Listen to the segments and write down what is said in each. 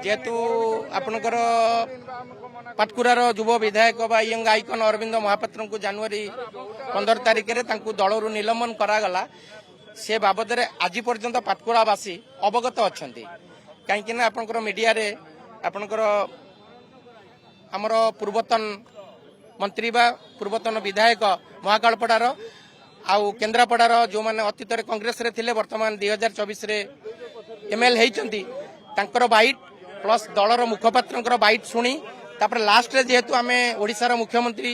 जेहेतु आपणकर पाटकुरार युव विधायक बा यंग आइकन अरविंद महापात्र को जनवरी 15 तारिख में दलरू निलंबन करागला से बाबद आज पर्यंत पाटकुरावासी अवगत अच्छा कहीं आपणकर मीडिया रे आपणकर आमर पूर्वतन मंत्री बा पूर्वतन विधायक महाकालपड़ार आउ केन्द्रापड़ार जो मैंने अतीत कांग्रेस रे थिले वर्तमान 2024 रे एमएल होती बाइट प्लस दलर मुखपात्र बाइट शुणी तापर लास्ट रे जेहेतु आम ओडिशार मुख्यमंत्री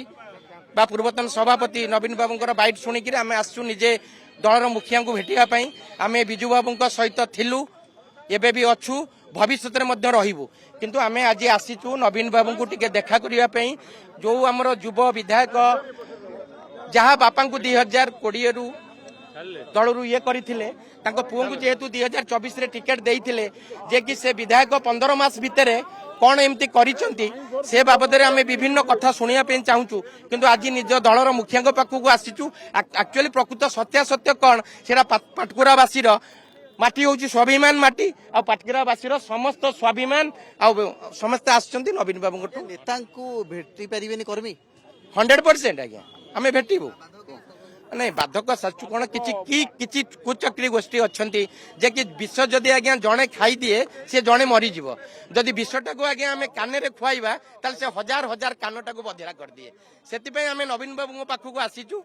बा पूर्वतन सभापति नवीन बाबूंकर बाइट शुणिक आम आसु निजे दलर मुखिया को भेटापी आम विजु बाबू सहित थिलु एबे भी अच्छु भविष्य में रहिबु किंतु आम आज आसीचु नवीन बाबू को टिके देखा करने जो आमर युव विधायक जहाँ बापा को 2020 रु दलरू ये करथिले तांको पुओ को जेहेतु 2024 रे टिकेट देइथिले जे कि से विधायक 15 मास भितरे कौन एमती करिसंती से बाबद रे आमे विभिन्न कथा सुनिया पे चाहूचु किंतु आज निज दलर मुखिया को पाखु को आसीचु एक्चुअली प्रकृत सत्य कौन सेरा पाटकुरावासी रो माटी होची स्वाभिमान माटी आ पाटकुरावासी रो समस्त स्वाभिमान आ समस्त आछंती नवीन बाबू को नेता को भेटी परिबेनी कर्मी 100% आज्ञा आमे भेटिबो नहीं बाधक साचु कौन किछि कुचक्री गोष्ठी अच्छा जे कि विष जदि आज्ञा जड़े खाई दिए सी जड़े मरीज जदि विषटा को आज्ञा आम कान खुआइबा ताल से हजार हजार कानटा को बधिरा कर दिए से आम नवीन बाबू पाखक आसीचु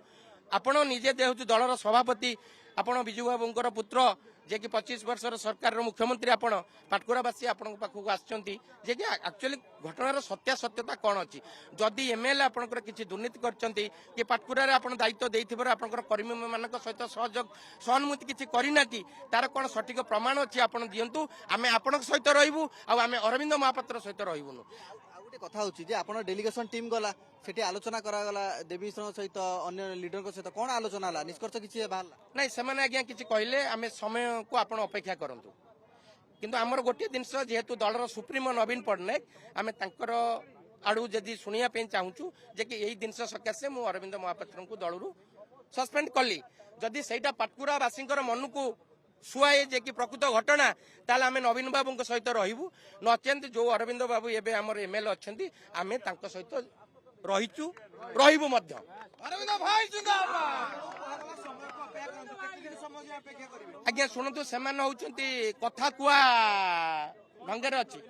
आपण निजे जेहेतु दलर सभापति आपण विजु बाबूंकर पुत्र जे कि 25 वर्षर सरकार मुख्यमंत्री आपण पाटकुरावासी आपण पाखक आछंती जे कि एक्चुअली घटनार सत्यता कौन अच्छी जदि एमएलए आपणकर किसी दुर्नीति करछंती कि पाटकुरारे आपण दायित्व देइथिबार आपणकर कर्मी मानक सहित सहयोग सहानुभूति किसी करिना कि तार कौन सठिक प्रमाण अच्छी आपण दियंतु आमे आपण सहित रहिबु आ आमे अरविंद महापात्र सहित रहिबुनु कथा होची जे आपण डेलीगेशन टीम गला सेठी आलोचना करागला देवी सहित अन्य लीडर सहित कौन आलोचना हला निष्कर्ष किछि बाहरला नहीं सेमाने आज्ञा किछि कहले आमे समय को आपण अपेक्षा करंतु किंतु आमर गोटे जिनस जेहेतु दलर सुप्रीमो नवीन पट्टनायक आमे तांकर आड़ू जदि शुणिया पे चाहूचु जे कि यही जिनस सकाशे मु अरविंद महापात्र को दलरू सस्पेंड कली जदि सेटा पाटकुरावासींकर मन को सुआए जे कि प्रकृत घटना ताल आम नवीन बाबू सहित रहिबु नचेत जो अरविंद बाबू एबे हमर एमएलए अच्छंती आमे तांको सहित रहिचु रहिबु मध्य अरविंद भाई आज्ञा शुणु से कथा कुआ ढंगे अच्छी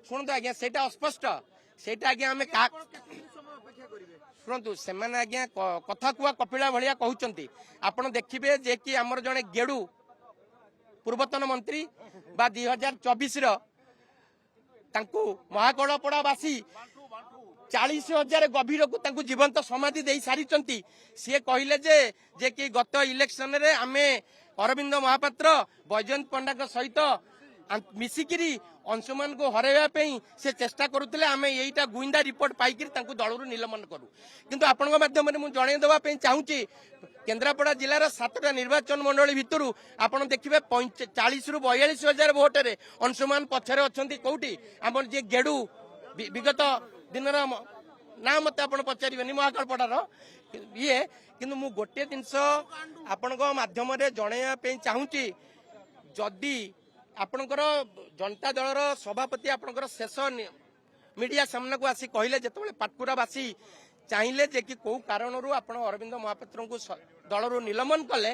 शुणु आज्ञा से अस्पष्ट से आज्ञा आम शुणु से आज्ञा कथा कुआ कपिला भाया कहते आपड़ देखिए जे कि आमर जड़े गेडू पूर्वतन मंत्री बा 2024 महाकलपड़ावासी 40,000 गभीर को जीवंत समाधि दे सारी सी कहले जे कि गत इलेक्शन रे आमे अरविंद महापात्र बैजयंत पंडा सहित मिसिकिरी अंशुमान को हरैया से चेष्टा करुले आम यहीटा गुइंदा रिपोर्ट पाइक दलरू निलंबन करूँ किंतु आपण माध्यम जन देवाई चाहूँगी केन्द्रापड़ा जिलार 7टा निर्वाचन मंडली भितर आपड़ देखिए 40 ରୁ 42,000 भोटे अंशुमान पछरे अच्छा कौटी आम जे गेडू विगत दिन ना मत आप पचारे महाकालपड़ार ये किंतु मु गोटे जिनस आपण माध्यम जनवाई चाहूँगी जदि आपणकर जनता दलर सभापति आपणकर शेष मीडिया सामना को आसी कहले जिते पाटकुरावासी चाहिए जे कि कौ कारण आप अरविंद महापात्र को दलरू निलंबन कले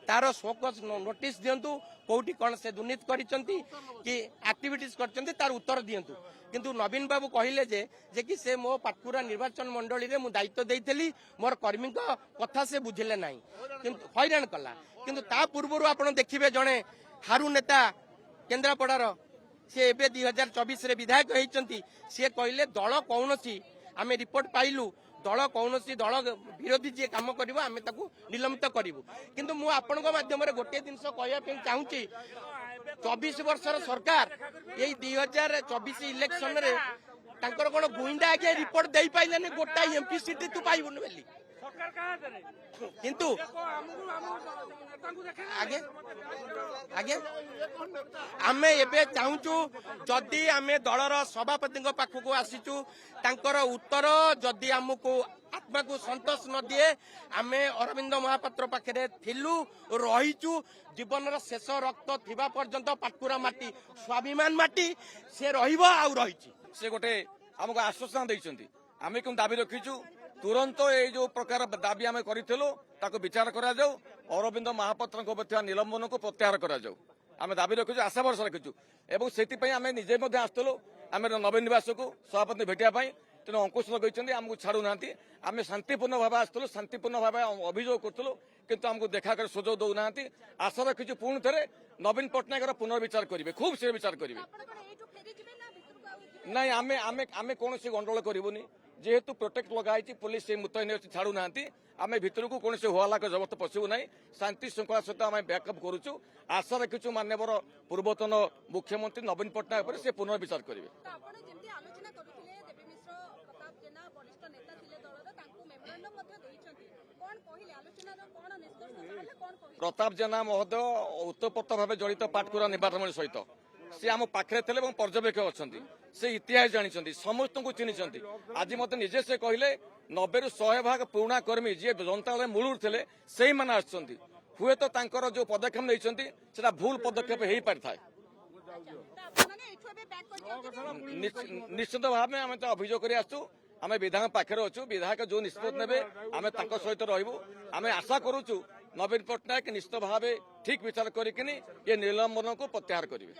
तार शोकस नोटिस दिंतु कौटी कौन से दुर्नीति कि एक्टिविटीज कर तार उत्तर दिंतु किंतु नवीन बाबू कहले जे कि से मो पाटकुरा निर्वाचन मंडली रे मु दायित्व देइथली मोर कर्मी कथा से बुझिले नाही किंतु हैरान कला किंतु ता पूर्व आप देखिए जड़े हारू नेता केन्द्रापड़ार सी एबे 2024 रे विधायक होती सी कहले दल कौन आम रिपोर्ट पाइलु दल कौन दल विरोधी जी काम कर निलंबित करूँ किंतु मु आपण माध्यम गोटे जिनस कहवाई चाहूँगी 24 वर्षर सरकार यही 2024 इलेक्शन रे तांकर कौन गुइंदा आगे रिपोर्ट दे पाइलानी गोटा एमपी सीट तू पाइबुन बोली କିନ୍ତୁ ଆଜ୍ଞା ଆଜ୍ଞା ଆମେ ଏବେ ଚାହୁଁଛୁ ଯଦି ଆମେ ଦଳର ସଭାପତିଙ୍କ ପାଖକୁ ଆସିଛୁ ତାଙ୍କର ଉତ୍ତର ଯଦି ଆମକୁ ଆତ୍ମାକୁ ସନ୍ତୋଷ ନ ଦିଏ ଆମେ ଅରବିନ୍ଦ ମହାପାତ୍ର ପାଖରେ ଥିଲୁ ରହିଛୁ ଜୀବନର ଶେଷ ରକ୍ତ ଥିବା ପର୍ଯ୍ୟନ୍ତ ପାଟକୁରା ମାଟି ସ୍ୱାଭିମାନ ମାଟି ସେ ରହିବ ଆଉ ରହିଛି। ସେ ଗୋଟେ ଆମକୁ ଆଶ୍ୱାସନା ଦେଇଛନ୍ତି ଆମେ କିନ୍ତୁ ଦାବି ରଖିଛୁ ତୁରନ୍ତ ଏଇ ଯୋଉ ପ୍ରକାର ଦାବି ଆମେ କରିଥିଲୁ ତାକୁ ବିଚାର କରାଯାଉ ଅରବିନ୍ଦ ମହାପାତ୍ରଙ୍କ ଉପରେ ଥିବା ନିଲମ୍ବନକୁ ପ୍ରତ୍ୟାହାର କରାଯାଉ ଆମେ ଦାବି ରଖିଛୁ ଆଶା ଭରସା ରଖିଛୁ ଏବଂ ସେଥିପାଇଁ ଆମେ ନିଜେ ମଧ୍ୟ ଆସିଥିଲୁ ଆମେ ନବୀନ ନିବାସକୁ ସଭାପତି ଭେଟିବା ପାଇଁ ତେଣୁ ଅଙ୍କୁଶ ଲଗେଇଛନ୍ତି ଆମକୁ ଛାଡୁନାହାନ୍ତି ଆମେ ଶାନ୍ତିପୂର୍ଣ୍ଣ ଭାବେ ଆସିଥିଲୁ ଶାନ୍ତିପୂର୍ଣ୍ଣ ଭାବେ ଅଭିଯୋଗ କରୁଥିଲୁ କିନ୍ତୁ ଆମକୁ ଦେଖା କରି ସୁଯୋଗ ଦଉନାହାନ୍ତି ଆଶା ରଖିଛୁ ପୁଣି ଥରେ ନବୀନ ପଟ୍ଟନାୟକର ପୁନର୍ବିଚାର କରିବେ ଖୁବ୍ ଶୀଘ୍ର ବିଚାର କରିବେ ନାଇଁ ଆମେ ଆମେ ଆମେ କୌଣସି ଗଣ୍ଡଗୋଳ କରିବୁନି ଯେହେତୁ ପ୍ରୋଟେକ୍ଟ ଲଗାହେଇଛି ପୁଲିସ ସେ ମୁତୟନ ଅଛି ଛାଡୁନାହାନ୍ତି ଆମେ ଭିତରକୁ କୌଣସି ହୋହାଲାକ ଜବତ ପଶିବୁ ନାହିଁ ଶାନ୍ତି ଶୃଙ୍ଖଳା ସହିତ ଆମେ ବ୍ୟାକଅପ୍ କରୁଛୁ ଆଶା ରଖିଛୁ ମାନ୍ୟବର ପୂର୍ବତନ ମୁଖ୍ୟମନ୍ତ୍ରୀ ନବୀନ ପଟ୍ଟନାୟକ ଉପରେ ସେ ପୁନର୍ବିଚାର କରିବେ। ପ୍ରତାପ ଜେନା ମହୋଦୟ ଓତପ୍ରୋତ ଭାବେ ଜଡ଼ିତ ପାଟକୁରା ନିର୍ବାଚନ ସହିତ ସେ ଆମ ପାଖରେ ଥିଲେ ଏବଂ ପର୍ଯ୍ୟବେକ୍ଷକ ଅଛନ୍ତି ସେ ଇତିହାସ ଜାଣିଛନ୍ତି ସମସ୍ତଙ୍କୁ ଚିହ୍ନିଛନ୍ତି ଆଜି ମତେ ନିଜେ ସେ କହିଲେ 90ରୁ 100% ପୁରୁଣା କର୍ମୀ ଯିଏ ଜନତା ଦଳ ମୂଳରୁ ଥିଲେ ସେଇମାନେ ଆସିଛନ୍ତି ହୁଏତ ତାଙ୍କର ଯୋଉ ପଦକ୍ଷେପ ନେଇଛନ୍ତି ସେଟା ଭୁଲ ପଦକ୍ଷେପ ହେଇପାରିଥାଏ ନିଶ୍ଚିତ ଭାବେ ଆମେ ତ ଅଭିଯୋଗ କରି ଆସୁଛୁ ଆମେ ବିଧାୟକ ପାଖରେ ଅଛୁ ବିଧାୟକ ଯୋଉ ନିଷ୍ପତ୍ତି ନେବେ ଆମେ ତାଙ୍କ ସହିତ ରହିବୁ ଆମେ ଆଶା କରୁଛୁ ନବୀନ ପଟ୍ଟନାୟକ ନିଶ୍ଚିତ ଭାବେ ଠିକ୍ ବିଚାର କରିକିନି ଏ ନିଲମ୍ବନକୁ ପ୍ରତ୍ୟାହାର କରିବେ।